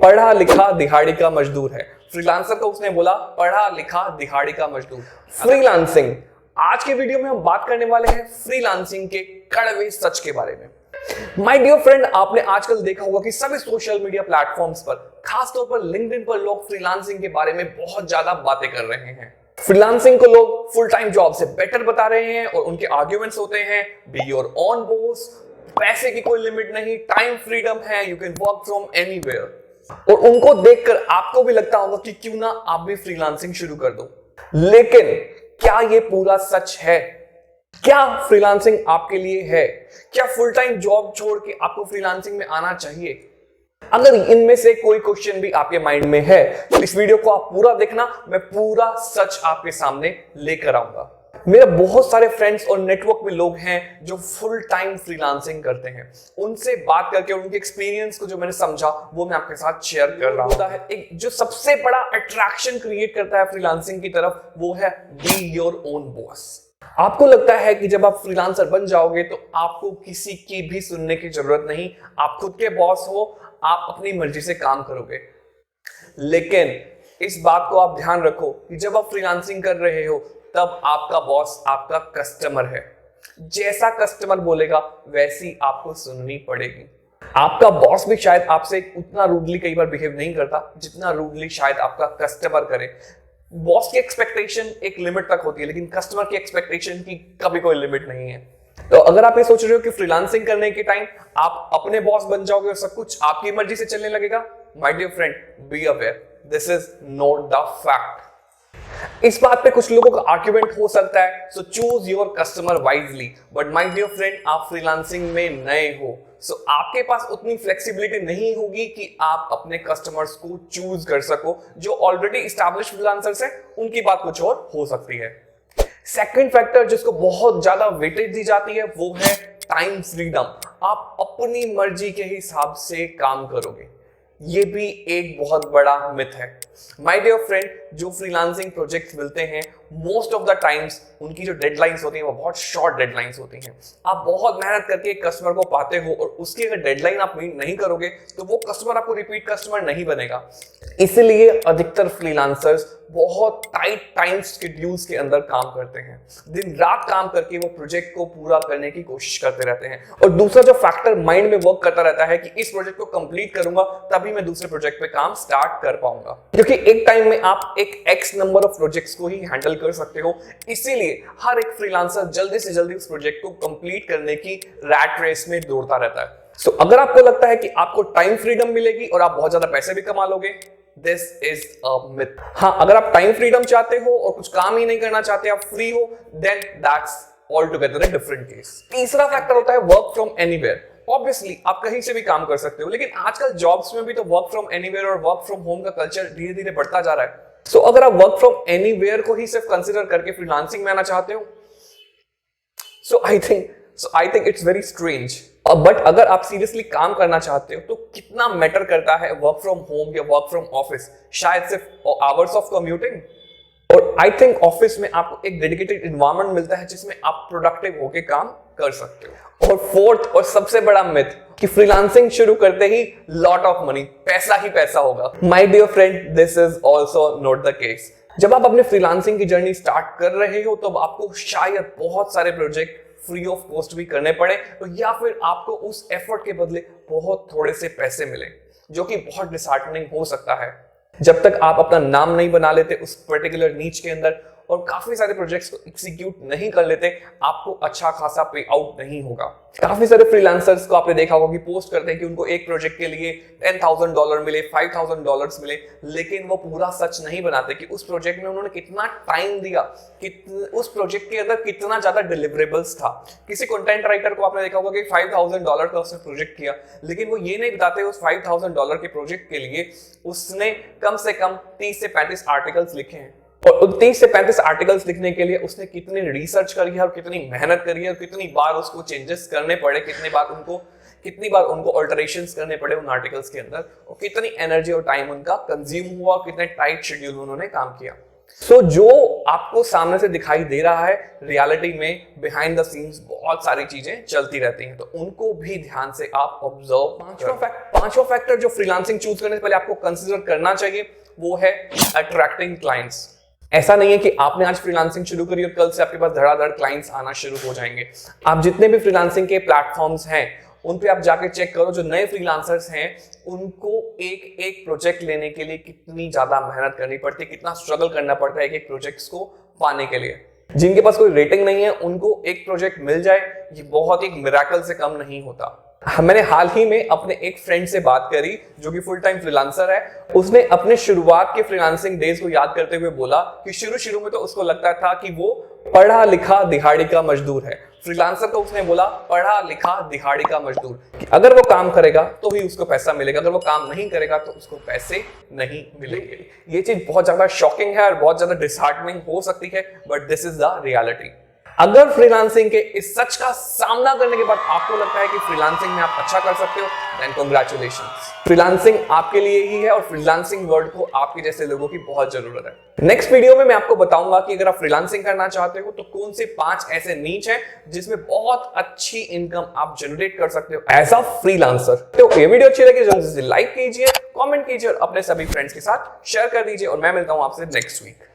पढ़ा लिखा दिहाड़ी का मजदूर है। फ्रीलांसर को उसने बोला पढ़ा लिखा दिहाड़ी का मजदूर। फ्रीलांसिंग, आज के वीडियो में हम बात करने वाले हैं फ्रीलांसिंग के कड़वे सच के बारे में। माय डियर फ्रेंड, आपने आजकल देखा होगा कि सभी सोशल मीडिया प्लेटफॉर्म्स पर, खासतौर पर लिंक्डइन पर लोग फ्रीलांसिंग के बारे में बहुत ज्यादा बातें कर रहे हैं। फ्रीलांसिंग को लोग फुल टाइम जॉब से बेटर बता रहे हैं और उनके आर्ग्यूमेंट्स होते हैं बी योर ओन बॉस, पैसे की कोई लिमिट नहीं, टाइम फ्रीडम है, you can work from anywhere. और उनको देखकर आपको भी लगता होगा कि क्यों ना आप भी फ्रीलांसिंग शुरू कर दो। लेकिन क्या ये पूरा सच है? क्या फ्रीलांसिंग आपके लिए है? क्या फुल टाइम जॉब छोड़ के आपको फ्रीलांसिंग में आना चाहिए? अगर इनमें से कोई क्वेश्चन भी आपके माइंड में है तो इस वीडियो को आप पूरा देखना, मैं पूरा सच आपके सामने लेकर आऊंगा। मेरे बहुत सारे फ्रेंड्स और नेटवर्क में लोग हैं जो फुल टाइम फ्रीलांसिंग करते हैं। उनसे बात करके उनके एक्सपीरियंस को जो मैंने समझा वो मैं आपके साथ शेयर कर रहा हूं। एक जो सबसे बड़ा अट्रैक्शन क्रिएट करता है फ्रीलांसिंग की तरफ, वो है बी योर ओन बॉस। आपको लगता है कि जब आप फ्रीलांसर बन जाओगे तो आपको किसी की भी सुनने की जरूरत नहीं, आप खुद के बॉस हो, आप अपनी मर्जी से काम करोगे। लेकिन इस बात को आप ध्यान रखो कि जब आप फ्रीलांसिंग कर रहे हो तब आपका बॉस आपका कस्टमर है। जैसा कस्टमर बोलेगा वैसी आपको सुननी पड़ेगी। आपका बॉस भी शायद आपसे उतना रूडली कई बार बिहेव नहीं करता जितना रूडली शायद आपका कस्टमर करे। बॉस की एक्सपेक्टेशन एक लिमिट तक होती है, लेकिन कस्टमर की एक्सपेक्टेशन की कभी कोई लिमिट नहीं है। तो अगर आप ये सोच रहे हो कि फ्रीलांसिंग करने के टाइम आप अपने बॉस बन जाओगे और सब कुछ आपकी मर्जी से चलने लगेगा, my dear friend, be aware, this is not the fact. इस बात पे कुछ लोगों का आर्ग्यूमेंट हो सकता है, so choose your customer wisely. But my dear friend, आप फ्रीलांसिंग में नए हो, सो आपके पास उतनी फ्लेक्सिबिलिटी नहीं होगी कि आप अपने कस्टमर्स को चूज कर सको। जो ऑलरेडी एस्टैब्लिश्ड फ्रीलांसर्स हैं उनकी बात कुछ और हो सकती है। सेकंड फैक्टर जिसको बहुत ज्यादा वेटेज दी जाती है वो है टाइम फ्रीडम। आप अपनी मर्जी के हिसाब से काम करोगे। ये भी एक बहुत बड़ा मिथ है। माय डियर फ्रेंड, जो फ्रीलांसिंग प्रोजेक्ट्स मिलते हैं मोस्ट ऑफ द टाइम्स उनकी जो डेडलाइंस होती हैं वो बहुत शॉर्ट डेडलाइंस होती हैं। आप बहुत मेहनत करके कस्टमर को पाते हो और उसकी अगर डेडलाइन आप मीट नहीं करोगे तो वो कस्टमर आपको रिपीट कस्टमर नहीं बनेगा। इसलिए अधिकतर फ्रीलांसर्स बहुत टाइट टाइम शेड्यूल्स के अंदर काम करते हैं। दिन रात काम करके वो प्रोजेक्ट को पूरा करने की कोशिश करते रहते हैं। और दूसरा जो फैक्टर माइंड में वर्क करता रहता है कि इस प्रोजेक्ट को कंप्लीट करूंगा तभी मैं दूसरे प्रोजेक्ट पे काम स्टार्ट कर पाऊंगा, क्योंकि एक टाइम में आप एक एक्स नंबर ऑफ प्रोजेक्ट्स को ही हैंडल कर सकते हो। इसीलिए हर एक फ्रीलांसर जल्दी से जल्दी उस प्रोजेक्ट को कंप्लीट करने की रैट रेस में दौड़ता रहता है। सो अगर आपको लगता है कि आपको टाइम फ्रीडम मिलेगी और आप बहुत ज्यादा पैसे भी कमा लोगे, दिस इज अ मिथ। हाँ, अगर आप टाइम फ्रीडम चाहते हो और कुछ काम ही नहीं करना चाहते, आप फ्री हो, then that's all together a different case. तीसरा फैक्टर होता है वर्क फ्रॉम एनीवेयर। ऑब्वियसली आप कहीं से भी काम कर सकते हो, लेकिन आजकल जॉब्स में भी तो वर्क फ्रॉम एनीवेयर और वर्क फ्रॉम होम का कल्चर धीरे धीरे बढ़ता जा रहा है। सो अगर आप वर्क फ्रॉम एनीवेयर को ही सिर्फ कंसिडर करके फ्रीलांसिंग में आना चाहते हो, so I think it's very strange. But अगर आप सीरियसली काम करना चाहते हो तो कितना मैटर करता है वर्क फ्रॉम होम या वर्क फ्रॉम ऑफिस? शायद सिर्फ आवर्स ऑफ कम्यूटिंग। और आई थिंक ऑफिस में आपको एक डेडिकेटेड एनवायरनमेंट मिलता है जिसमें आप प्रोडक्टिव होकर काम कर सकते हो। और फोर्थ और सबसे बड़ा मिथ कि फ्रीलांसिंग शुरू करते ही लॉट ऑफ मनी, पैसा ही पैसा होगा। My dear friend, this is also not the case. जब आप अपने फ्रीलांसिंग की जर्नी स्टार्ट कर रहे हो तो आपको शायद बहुत सारे प्रोजेक्ट फ्री ऑफ कॉस्ट भी करने पड़े, तो या फिर आपको उस एफर्ट के बदले बहुत थोड़े से पैसे मिले, जो कि बहुत डिसहार्टनिंग हो सकता है जब तक आप अपना नाम नहीं बना लेते उस पर्टिकुलर नीच के अंदर और काफी सारे प्रोजेक्ट्स को एग्जीक्यूट नहीं कर लेते, आपको अच्छा खासा पे आउट नहीं होगा। काफी सारे फ्रीलांसर्स को आपने देखा होगा कि पोस्ट करते हैं कि उनको एक प्रोजेक्ट के लिए $10,000 मिले, $5,000 मिले, लेकिन वो पूरा सच नहीं बनाते कि उस प्रोजेक्ट में उन्होंने कितना टाइम दिया, उस प्रोजेक्ट के अंदर कितना ज्यादा डिलीवरेबल्स था। किसी कंटेंट राइटर को आपने देखा होगा कि $5,000 का उसने प्रोजेक्ट किया, लेकिन वो ये नहीं बताते उस $5,000 के प्रोजेक्ट के लिए उसने कम से कम 30 से 35 आर्टिकल्स लिखे हैं। और 30 से 35 आर्टिकल्स लिखने के लिए उसने कितनी रिसर्च करी है और कितनी मेहनत करी है और कितनी बार उसको चेंजेस करने पड़े, कितनी बार उनको अल्टरेशंस करने पड़े उन आर्टिकल्स के अंदर, और कितनी एनर्जी और टाइम उनका कंज्यूम हुआ, कितने टाइट शेड्यूल उन्होंने काम किया। सो जो आपको सामने से दिखाई दे रहा है, रियलिटी में बिहाइंड द सीन्स बहुत सारी चीजें चलती रहती हैं, तो उनको भी ध्यान से आप ऑब्जर्व। पांचवा फैक्टर जो फ्रीलांसिंग चूज करने से पहले आपको कंसीडर करना चाहिए वो है अट्रैक्टिंग क्लाइंट्स। ऐसा नहीं है कि आपने आज फ्रीलांसिंग शुरू करी और कल से आपके पास धड़ाधड़ क्लाइंट्स आना शुरू हो जाएंगे। आप जितने भी फ्रीलांसिंग के प्लेटफॉर्म्स हैं उन पे आप जाके चेक करो, जो नए फ्रीलांसर्स हैं उनको एक एक प्रोजेक्ट लेने के लिए कितनी ज्यादा मेहनत करनी पड़ती है, कितना स्ट्रगल करना पड़ता है एक एक प्रोजेक्ट्स को पाने के लिए। जिनके पास कोई रेटिंग नहीं है उनको एक प्रोजेक्ट मिल जाए, ये बहुत एक मिरेकल से कम नहीं होता। मैंने हाल ही में अपने एक फ्रेंड से बात करी जो कि फुल टाइम फ्रीलांसर है। उसने अपने शुरुआत के फ्रीलांसिंग डेज को याद करते हुए बोला कि शुरू में तो उसको लगता था कि वो पढ़ा लिखा दिहाड़ी का मजदूर है। फ्रीलांसर को उसने बोला पढ़ा लिखा दिहाड़ी का मजदूर, कि अगर वो काम करेगा तो ही उसको पैसा मिलेगा, अगर वो काम नहीं करेगा तो उसको पैसे नहीं मिलेंगे। ये चीज बहुत ज्यादा शॉकिंग है और बहुत ज्यादा डिसहार्टनिंग हो सकती है, but this is the reality. अगर फ्रीलांसिंग के इस सच का सामना करने के बाद आपको लगता है कि फ्रीलांसिंग में आप अच्छा कर सकते हो, देन कांग्रेचुलेशंस। फ्रीलांसिंग आपके लिए ही है और फ्रीलांसिंग वर्ल्ड को आपके जैसे लोगों की बहुत जरूरत है। नेक्स्ट वीडियो में मैं आपको बताऊंगा कि अगर आप फ्रीलांसिंग करना चाहते हो तो कौन से 5 ऐसे नीच हैं जिसमें बहुत अच्छी इनकम आप जनरेट कर सकते हो एज अ फ्रीलांसर। तो ये वीडियो अच्छी लगी जल्दी से लाइक कीजिए, कमेंट कीजिए और अपने सभी फ्रेंड्स के साथ शेयर कर दीजिए और मैं मिलता हूं आपसे नेक्स्ट वीक।